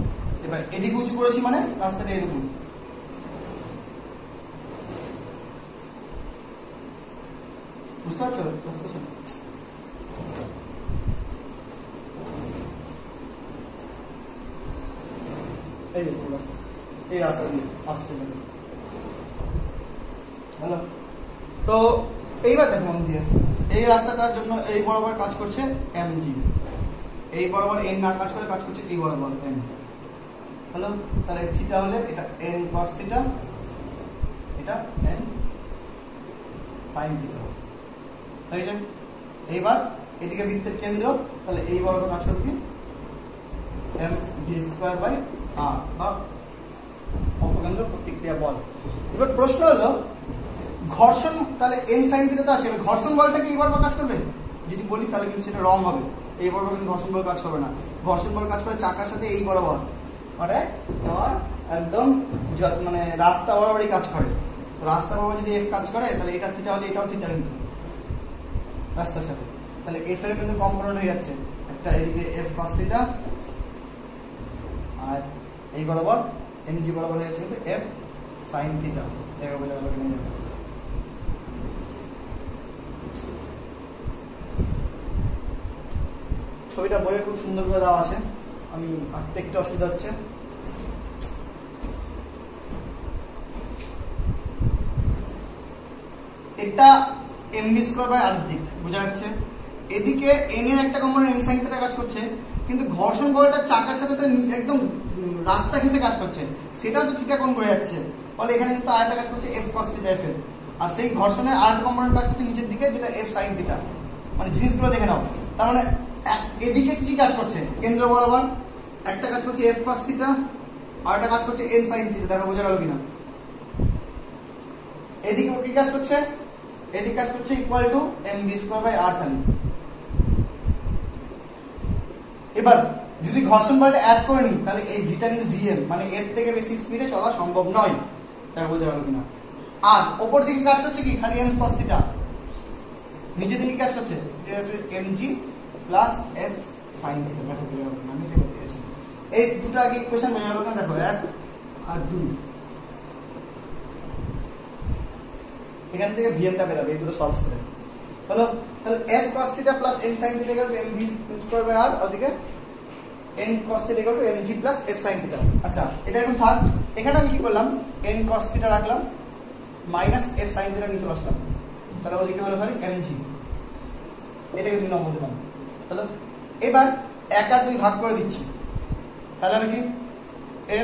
A: এবার এদিকে উঁচু করেছি মানে রাস্তাটা এরকম। বুঝতে পারছো? এই রাস্তা দিয়ে আসছে। হ্যালো, তো এইবার দেখো মন দিয়ে, এই রাস্তাটার জন্য এই বরাবর কাজ করছে এমজি, এই বরাবর এন না কাজ করে কাজ করছে এই বরাবর এন। হ্যালো, তাহলে থিটা হলে এটা এন কস থিটা, এটা এন সাইন থিটা। ঠিক আছে, এইবার এদিকে বৃত্তের কেন্দ্র, তাহলে এই বরাবর কাজ করবে এম ডি স্কয়ার বাই আর বা অপকেন্দ্র প্রতিক্রিয়া বল। এবার প্রশ্ন হলো ঘর্ষণ, তাহলে এন সাইন থিটা তো আছে, ঘর্ষণ বলটা কি এই বরাবর কাজ করবে? যদি বলি তাহলে কিন্তু সেটা রং হবে। এই বরাবর কিন্তু ঘর্ষণ বল কাজ করবে না। ঘর্ষণ বল কাজ করে চাকার সাথে এই বরাবর, মানে তোমার একদম মানে রাস্তা বরাবরই কাজ করে। রাস্তা বরাবর যদি এফ কাজ করে তাহলে এটা থিটা হলে এটাও থিটা কিন্তু রাস্তার সাথে, তাহলে এফ এর কিন্তু কম্পোনেন্ট হয়ে যাচ্ছে একটা, এদিকে এফ কস থিটা আর এই বরাবর এমজি বরাবর হয়ে যাচ্ছে কিন্তু এফ সাইন থিটা। দেখো বোঝা গেল কিনা? ছবিটা বইয়ে খুব সুন্দর করে দেওয়া আছে, আমি আঁকতে একটু অসুবিধা হচ্ছে। এটা এমবি স্কয়ার বাই আর দিক বোঝা যাচ্ছে। এদিকে এন এর একটা কম্পোনেন্ট এন সাইন থিটা কাজ করছে, কিন্তু ঘর্ষণ বলটা চাকার সাথে তো একদম রাস্তা ঘেঁষে কাজ করছে, সেটাও তো থিটা কোণ করে যাচ্ছে। ফলে এখানে কিন্তু আরেকটা কাজ করছে এফ কস থিটা এফ এর, আর সেই ঘর্ষণের আরেকটা কম্পোনেন্ট কাজ করছে নিচের দিকে, যেটা এফ সাইন থিটা। মানে জিনিসগুলো দেখে নাও। তার মানে এদিকে কি কাজ করছে? কেন্দ্র বরাবর একটা কাজ করছে এফ কস থিটা আর একটা কাজ করছে এন সাইন থিটা। দেখো বোঝা গেল কিনা? এদিকে কি কাজ করছে? এদিকে কাজ করছে equal to m v square by r খালি। এবার যদি ঘর্ষণ বলটা অ্যাড করে নিই তাহলে এই ভিটা কিন্তু ভিএম, মানে এর থেকে বেশি স্পিডে চলা সম্ভব নয়। দেখো বোঝা গেল কিনা? আর ওপর দিকে কাজ করছে কি? খালি এন কস থিটা। নিচে দিকে কাজ করছে যেটা হচ্ছে MG plus F sign theta. দেখো বোঝা গেল কিনা? আমি এটা বলতেছি। এই দুটো আগে ইকুয়েশন বোঝা গেল না? দেখো 1 আর 2, এখান থেকে ভিএমটা বের হবে এই দুটো সলভ করে। হলো, তাহলে f cos theta plus n sin theta equal to mv square by r, ওদিকে n cos theta equal to mg plus f sin theta. আচ্ছা, এটা এখন থাক। এখানে আমি কি করলাম? n cos থিটা রাখলাম মাইনাস f sin থিটা নিচে বসলাম, তাহলে ওদিকে হলো খালি mg। এটাকে 2 নম্বর দিলাম। হলো, এবার 1 আর 2 ভাগ করে দিচ্ছি, তাহলে আমি কি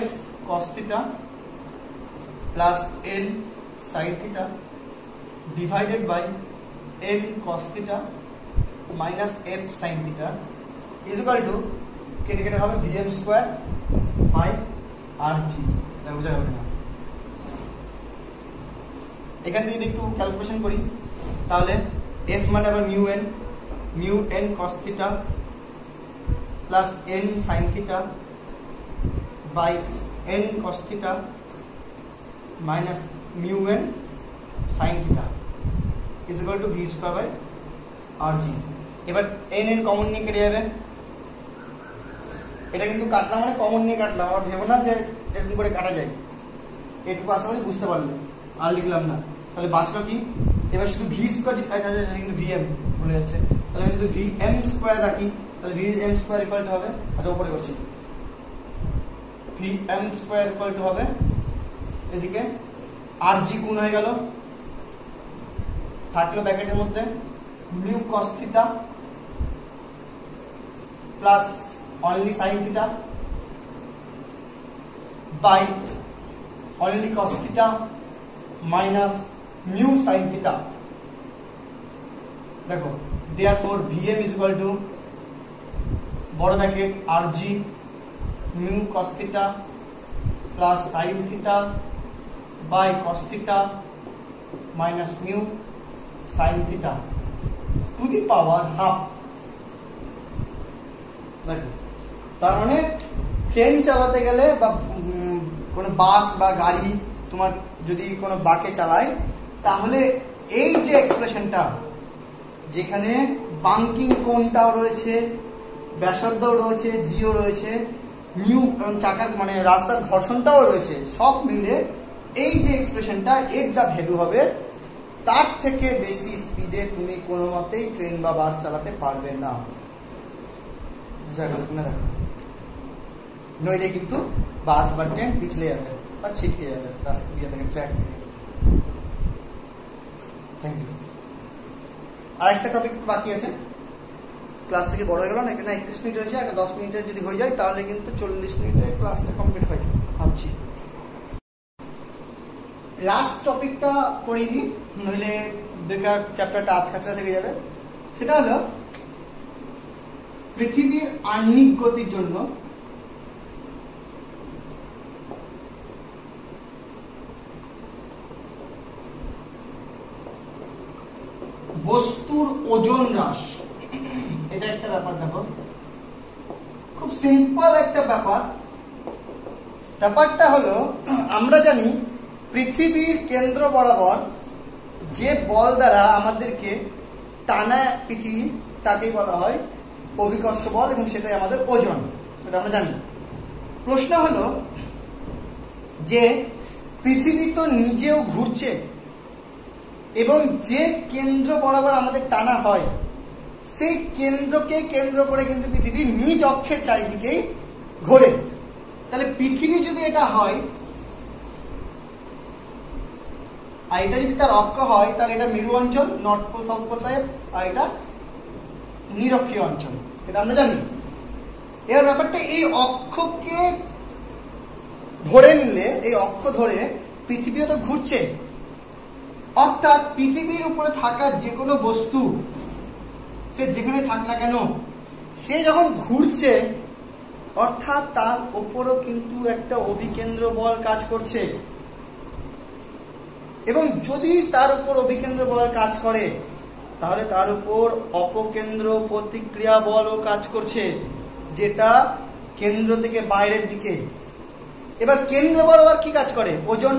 A: f cos theta plus n sin theta divided by n cos theta minus f sin theta is equal to কেটে কেটে হবে vm square by rg। এটা বোঝা গেল না? এখান থেকে যদি একটু ক্যালকুলেশন করি তাহলে f মানে আবার mu n cos theta plus n sin theta by n cos theta minus mu n sin theta is equal to V square by R g. এবার এন এন কমন নিয়ে কেটে যাবে, এটা কিন্তু কাটলাম মানে কমন নিয়ে কাটলাম, আর ভেবো না যে এরকম করে কাটা যায়, এটুকু আশা করি বুঝতে পারলে, আর লিখলাম না। তাহলে বাঁচলো কি, এবার শুধু ভি স্কয়ার কিন্তু ভিএম ভুলে যাচ্ছে, তাহলে আমি যদি ভি এম স্কয়ার রাখি তাহলে V M square equal to হবে, আচ্ছা উপরে করছি, V M square equal to হবে এদিকে আর জি গুণ হয়ে গেল, থাকলো ব্র্যাকেটের মধ্যে mu cos theta plus only sine theta by only cos theta minus mu sine theta. দেখো therefore vm is equal to বড় bracket R G mu cos theta plus sine theta by cos theta minus mu sine theta to the power half. দেখো তার মানে train চালাতে গেলে বা কোনো বাস বা গাড়ি তোমার যদি কোনো বাকে চালায়, তাহলে এই যে এক্সপ্রেশনটা যেখানে বাঙ্কিং কোণটাও রয়েছে, ব্যাসার্ধও রয়েছে, জিও রয়েছে, মিউ এবং চাকার মানে রাস্তার ঘর্ষণটাও রয়েছে, সব মিলে এই যে এক্সপ্রেশনটা এর যা ভ্যালু হবে তার থেকে বেশি স্পিডে তুমি কোনো মতেই ট্রেন বা বাস চালাতে পারবে না। দেখো নইলে কিন্তু বাস বা ট্রেন পিছলে যাবে বা ছিটকে যাবে রাস্তা দিয়ে থেকে, ট্র্যাক থেকে। Thank you. আর একটা টপিক বাকি আছে, ক্লাস থেকে বড় হয়ে গেল না, এখানে 31 মিনিট হয়েছে, একটা 10 মিনিটের যদি হয়ে যায় তাহলে কিন্তু 40 মিনিটে ক্লাসটা কমপ্লিট হয়ে যাবে ভাবছি। লাস্ট টপিকটা পড়িয়ে দিই, নইলে বেকার চ্যাপ্টারটা আধখাচড়া থেকে যাবে। সেটা হলো পৃথিবীর আহ্নিক গতির জন্য বস্তুর ওজন হ্রাস। এটা একটা ব্যাপার, দেখো খুব সিম্পল একটা ব্যাপার। ব্যাপারটা হলো আমরা জানি পৃথিবীর কেন্দ্র বরাবর যে বল দ্বারা আমাদেরকে টানা পৃথিবী তাকেই বলা হয় অভিকর্ষ বল, এবং সেটাই আমাদের ওজন, এটা আমরা জানি। প্রশ্ন হলো যে পৃথিবী তো নিজেও ঘুরছে, এবং যে কেন্দ্র বরাবর আমাদের টানা হয় সেই কেন্দ্রকে কেন্দ্র করে কিন্তু পৃথিবী নিজ অক্ষের চারিদিকেই ঘোরে। তাহলে পৃথিবী যদি এটা হয় আর এটা যদি তার অক্ষ হয়, তাহলে এটা মেরু অঞ্চল, north pole south pole side, আর এটা নিরক্ষীয় অঞ্চল, এটা আমরা জানি। এর ব্যাপারটা এই অক্ষকে ধরে নিলে, এই অক্ষ ধরে পৃথিবীও তো ঘুরছে, অর্থাৎ পৃথিবীর উপরে থাকা যে কোনো বস্তু সে যেখানে থাক না কেন, সে যখন ঘুরছে অর্থাৎ তার উপরও কিন্তু একটা অভিকেন্দ্র বল কাজ করছে, এবং যদি তার উপর অভিকেন্দ্র বল কাজ করে তাহলে তার উপর অপকেন্দ্র প্রতিক্রিয়া বলও কাজ করছে, যেটা কেন্দ্র থেকে বাইরের দিকে। এবার কেন্দ্র বরাবর কি কাজ করে? ওজন।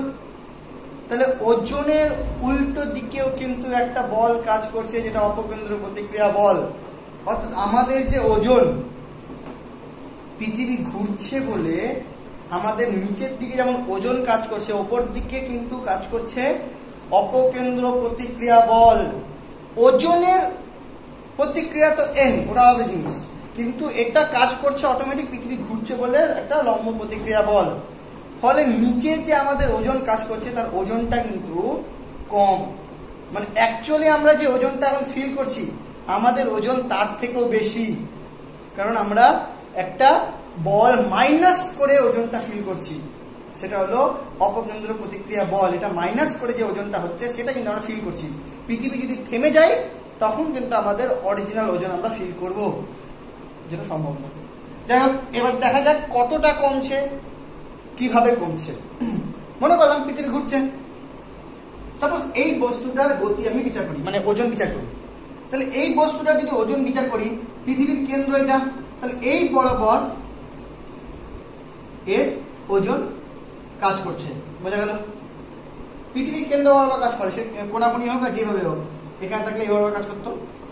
A: তাহলে ওজনের উল্টো দিকেও কিন্তু একটা বল কাজ করছে, যেটা অপকেন্দ্র প্রতিক্রিয়া বল। অর্থাৎ আমাদের যে ওজন, পৃথিবী ঘুরছে বলে আমাদের নিচের দিকে যেমন ওজন কাজ করছে, ওপর দিকে কিন্তু কাজ করছে অপকেন্দ্র প্রতিক্রিয়া বল। ওজনের প্রতিক্রিয়া তো এন, ওটা আলাদা জিনিস, কিন্তু এটা কাজ করছে অটোমেটিক পৃথিবী ঘুরছে বলে একটা লম্ব প্রতিক্রিয়া বল। ফলে নিচে যে আমাদের ওজন কাজ করছে তার ওজনটা কিন্তু কম, মানে অ্যাকচুয়ালি আমরা যে ওজনটা এখন ফিল করছি আমাদের ওজন তার থেকেও বেশি, কারণ আমরা একটা বল মাইনাস করে ওজনটা ফিল করছি, সেটা হলো অপকেন্দ্র প্রতিক্রিয়া বল। এটা মাইনাস করে যে ওজনটা হচ্ছে সেটা কিন্তু আমরা ফিল করছি। পৃথিবী যদি থেমে যায় তখন কিন্তু আমাদের অরিজিনাল ওজন আমরা ফিল করব, যেটা সম্ভব না। যাই হোক, এবার দেখা যাক কতটা কমছে, কিভাবে কমছে। মনে করলাম পৃথিবী ঘুরছে, সাপোজ এই বস্তুটার গতি আমি বিচার করি, মানে ওজন বিচার করি। তাহলে এই বস্তুটার যদি ওজন বিচার করি, পৃথিবীর কেন্দ্র এটা, তাহলে এই বরাবর এর ওজন কাজ করছে, বোঝা গেল? পৃথিবীর কেন্দ্র বরাবর কাজ করে, সে কোনাকুনি হোক বা যেভাবে হোক, এখানে থাকলে এই বরাবর কাজ করতো,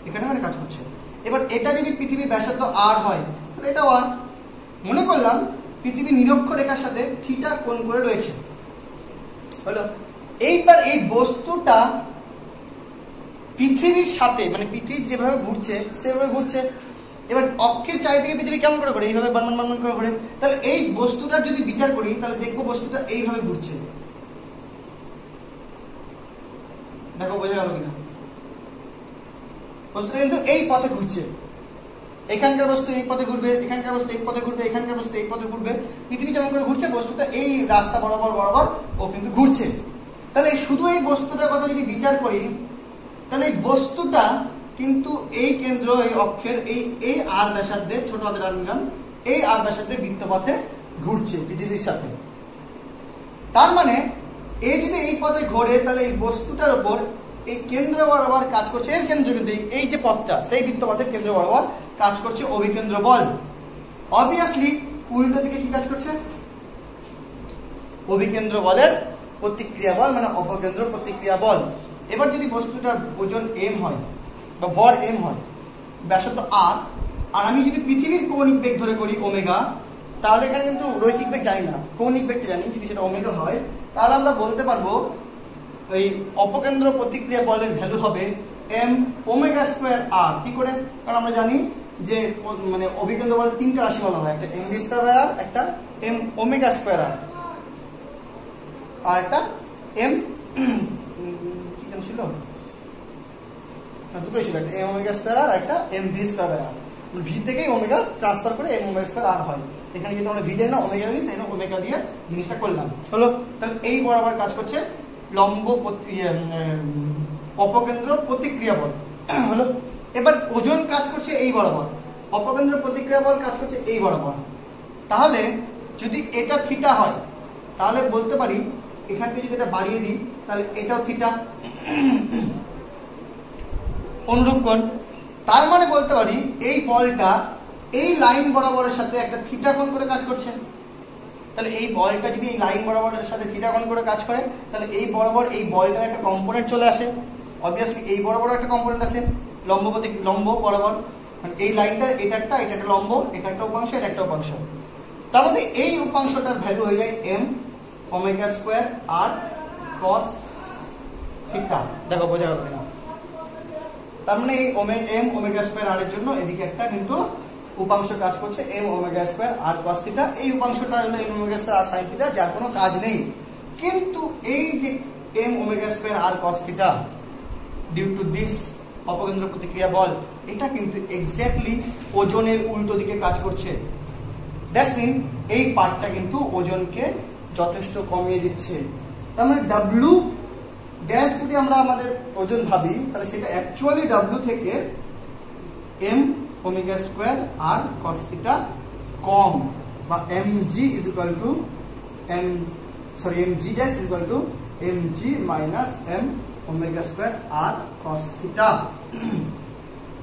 A: এখানে মানে কাজ করছে। এবার এটা যদি পৃথিবীর ব্যাসার্ধ আর হয় তাহলে এটাও আর। মনে করলাম পৃথিবী নিরক্ষরেখার সাথে থিটা কোণ করে রয়েছে, হলো। এইবার এই বস্তুটা পৃথিবীর সাথে মানে পৃথিবী যেভাবে ঘুরছে সেভাবে ঘুরছে। এবার অক্ষের চারিদিকে পৃথিবী কেমন করে ঘোরে? এইভাবে বানমান করে ঘোরে। তাহলে এই বস্তুটার যদি বিচার করি তাহলে দেখবো বস্তুটা এইভাবে ঘুরছে। দেখো বোঝা গেল কিনা? বস্তুটা কিন্তু এই পথে ঘুরছে। এখানকার বস্তু এই পথে ঘুরবে, এখানকার বস্তু এই পথে ঘুরবে, এখানকার বস্তু এই পথে ঘুরবে। পৃথিবী যেমন করে ঘুরছে বস্তুটা এই রাস্তা বরাবর বরাবর ও কিন্তু ঘুরছে। তাহলে শুধু এই বস্তুটার কথা যদি বিচার করি তাহলে এই বস্তুটা কিন্তু এই কেন্দ্র এই অক্ষের এই আর ব্যাসার্ধের, ছোট হাতের আর নিলাম, এই আর ব্যাসার্ধের বৃত্তপথে ঘুরছে পৃথিবীর সাথে। তার মানে এই যদি এই পথে ঘোরে তাহলে এই বস্তুটার উপর এই কেন্দ্র বরাবর কাজ করছে, এর কেন্দ্র কিন্তু এই যে পথটা সেই বৃত্তপথের কেন্দ্র বরাবর কাজ করছে অভিকেন্দ্র বল। অবভিয়াসলি উল্টো দিকে কি কাজ করছে? অভিকেন্দ্র বলের প্রতিক্রিয়া বল, মানে অপকেন্দ্র প্রতিক্রিয়া বল। এবার যদি বস্তুটার ওজন m হয় বা ভর m হয়, ব্যাসার্ধ r, আর আমি যদি পৃথিবীর কৌণিক বেগ ধরে করি ওমেগা, তাহলে এখানে কিন্তু রৈখিক বেগ জানি না, কৌণিক বেগটা জানি। যদি সেটা ওমেগা হয় তাহলে আমরা বলতে পারবো এই অপকেন্দ্র প্রতিক্রিয়া বলের ভ্যালু হবে m ওমেগা স্কয়ার r। কি করে? কারণ আমরা জানি যে মানে অভিকেন্দ্র বলের তিনটা রাশি বলা হয়, একটা mv স্কয়ার বাই r, একটা m ওমেগা স্কয়ার r, আর একটা m কি নাম ছিল, দুটোই ছিল, একটা m ওমেগা স্কয়ার আর একটা mv square by r। V থেকে ওমেগা ট্রান্সফার করে m ওমেগা স্কয়ার r হয়। এখানে কিন্তু আমরা ভি জানি না, ওমেগা জানি, তাই না ওমেগা দিয়ে জিনিসটা করলাম, হলো। তাহলে এই বরাবর কাজ করছে লম্ব অপকেন্দ্র প্রতিক্রিয়া বল, হলো। এবার ওজন কাজ করছে এই বরাবর, অপকেন্দ্র প্রতিক্রিয়া বল কাজ করছে এই বরাবর। তাহলে যদি এটা থিটা হয় তাহলে বলতে পারি এখান থেকে যদি এটা বাড়িয়ে দিই তাহলে এটাও থিটা, অনুরূপ কোণ। তার মানে বলতে পারি এই বলটা এই লাইন বরাবরের সাথে একটা থিটা কোণ করে কাজ করছে। তাহলে এই বলটা যদি এই লাইন বরাবরের সাথে থিটা কোণ করে কাজ করে তাহলে এই বরাবর এই বলটার একটা কম্পোনেন্ট চলে আসে। অবভিয়াসলি এই বরাবর একটা কম্পোনেন্ট আসে লম্ব বরাবর, মানে এই লাইনটা এটা একটা লম্ব, এটা একটা উপাংশ, এটা একটা উপাংশ। তার মধ্যে এই উপাংশটার ভ্যালু হয়ে যায় m omega square r cos theta. দেখো বোঝা গেল কিনা? তার মানে এই m ওমেগা স্কয়ার r এর জন্য এদিকে একটা কিন্তু উপাংশ কাজ করছে m omega square r cos theta. এই উপাংশটা হলো m omega square r sin theta, যার কোনো কাজ নেই। কিন্তু এই যে m omega square r cos theta due to this অপকেন্দ্র প্রতিক্রিয়া বল, এটা কিন্তু এক্স্যাক্টলি ওজনের উল্টো দিকে কাজ করছে। দ্যাটস মিন এই পার্টটা কিন্তু ওজনকে যথেষ্ট কমিয়ে দিচ্ছে। তার মানে W ড্যাশ যদি আমরা আমাদের ওজন ভাবি তাহলে সেটা অ্যাকচুয়ালি W থেকে m omega square r cos theta কম, বা mg is equal to mg dash is equal to mg minus m omega square r cos theta.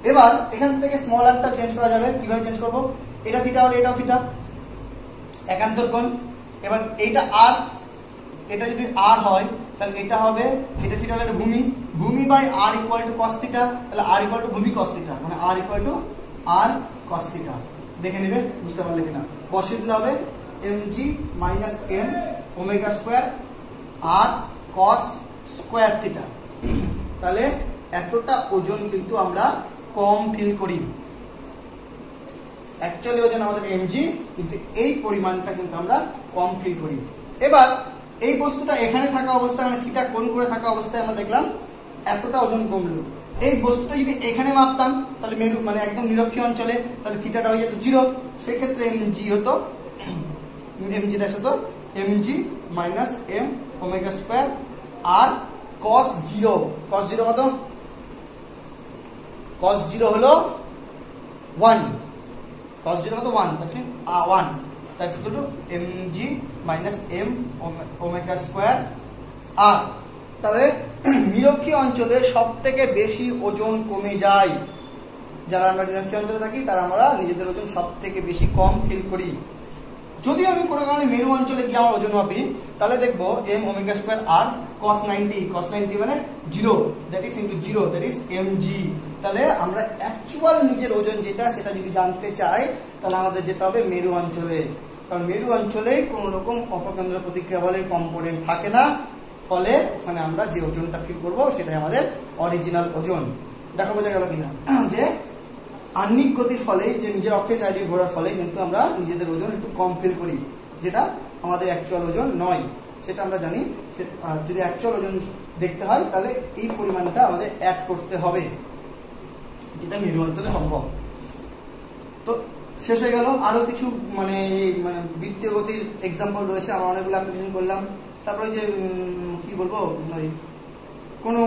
A: এবার এখান থেকে স্মল আরটা চেঞ্জ করা যাবে। কিভাবে চেঞ্জ করব? এটা থিটা হলে এটাও থিটা, একান্তর কোণ। এবার এইটা r, এটা যদি r হয় তাহলে এটা হবে, এটা থিটা হলে এটা ভূমি by r equal to cos theta, তাহলে r ইকুয়াল টু ভূমি cos থিটা, মানে r equal to r cos theta. দেখে নিবে বুঝতে পারলে কিনা? বসিয়ে দিলে হবে mg minus m omega square r cos square theta. তাহলে এতটা ওজন কিন্তু আমরা কম ফিল করি। অ্যাকচুয়ালি ওজন আমাদের mg, কিন্তু এই পরিমাণটা কিন্তু আমরা কম ফিল করি। এবার এই বস্তুটা এখানে থাকা অবস্থায়, মানে থিটা কোণ করে থাকা অবস্থায় আমরা দেখলাম এতটা ওজন কমলো। এই বস্তুটা যদি এখানে মাপতাম তাহলে মেরু মানে একদম নিরক্ষীয় অঞ্চলে, তাহলে থিটাটা হয়ে যেত 0। সেক্ষেত্রে mg হতো mg ড্যাশ হতো mg minus m omega square r cos 0। cos 0 কত? cos 0 হলো 1। cos 0 কত? 1। তাহলে 1 that's equal to mg minus m omega square r। তাহলে নিরক্ষীয় অঞ্চলে সবথেকে বেশি ওজন কমে যায়। যারা আমরা নিরক্ষীয় অঞ্চলে থাকি তারা আমরা নিজেদের ওজন সবথেকে বেশি কম ফিল করি। যদি আমি কোনো কারণে মেরু অঞ্চলে গিয়ে আমার ওজন মাপি, তাহলে দেখবো m omega square r cos 90 মানে 0, that is into 0, that is mg। তাহলে আমরা অ্যাকচুয়াল নিজের ওজন যেটা সেটা যদি জানতে চাই, তাহলে আমাদের যেতে হবে মেরু অঞ্চলে, কারণ মেরু অঞ্চলে কোনো রকম অপকেন্দ্র প্রতিক্রিয়া বলের কম্পোনেন্ট থাকে না, ফলে ওখানে আমরা যে ওজনটা ফিল করবো সেটাই আমাদের অরিজিনাল ওজন। দেখা বোঝা গেল কিনা যে আহ্নিক গতির ফলে, যে নিজের অক্ষের চারিদিকে ঘোরার ফলে কিন্তু আমরা নিজেদের ওজন একটু কম ফিল করি, যেটা আমাদের অ্যাকচুয়াল ওজন নয়, সেটা আমরা জানি। যদি অ্যাকচুয়াল ওজন দেখতে হয় তাহলে এই পরিমাণটা আমাদের অ্যাড করতে হবে, যেটা মেরু অঞ্চলে সম্ভব। তো শেষ হয়ে গেল। আরো কিছু মানে বৃত্তীয় গতির এক্সাম্পল রয়েছে, আমরা অনেকগুলো অ্যাপ্লিকেশন করলাম। তারপরে যে কি বলবো, ওই কোনো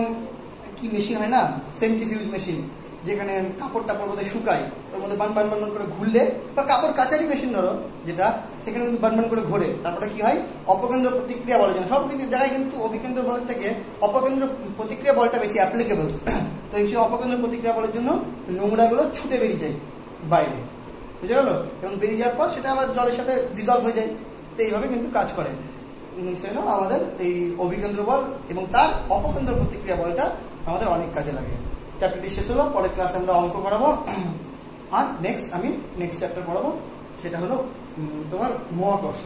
A: কি মেশিন হয় না, সেন্ট্রিফিউজ মেশিন, যেখানে কাপড় টাপড় বোধহয় শুকায়, ওর মধ্যে বান বান বান করে ঘুরলে, বা কাপড় কাচারি মেশিন ধরো যেটা, সেখানে কিন্তু বান বান করে ঘোরে, তারপরে কি হয়, অপকেন্দ্র প্রতিক্রিয়া বলের জন্য সব কিছু জায়গায় কিন্তু অভিকেন্দ্র বলের থেকে অপকেন্দ্র প্রতিক্রিয়া বলটা বেশি অ্যাপ্লিকেবল। তো এই অপকেন্দ্র প্রতিক্রিয়া বলের জন্য নোংরাগুলো ছুটে বেরিয়ে যায় বাইরে, বুঝে গেল? এবং বেরিয়ে যাওয়ার পর সেটা আবার জলের সাথে ডিজলভ হয়ে যায়। তো এইভাবে কিন্তু কাজ করে সেটা আমাদের এই অভিকেন্দ্র বল এবং তার অপকেন্দ্র প্রতিক্রিয়া বলটা আমাদের অনেক কাজে লাগে। চ্যাপ্টারটি শেষ হলো, পরের ক্লাসে আমরা অঙ্ক করাবো, আর নেক্সট চ্যাপ্টার পড়াবো, সেটা হলো তোমার মহাকর্ষ।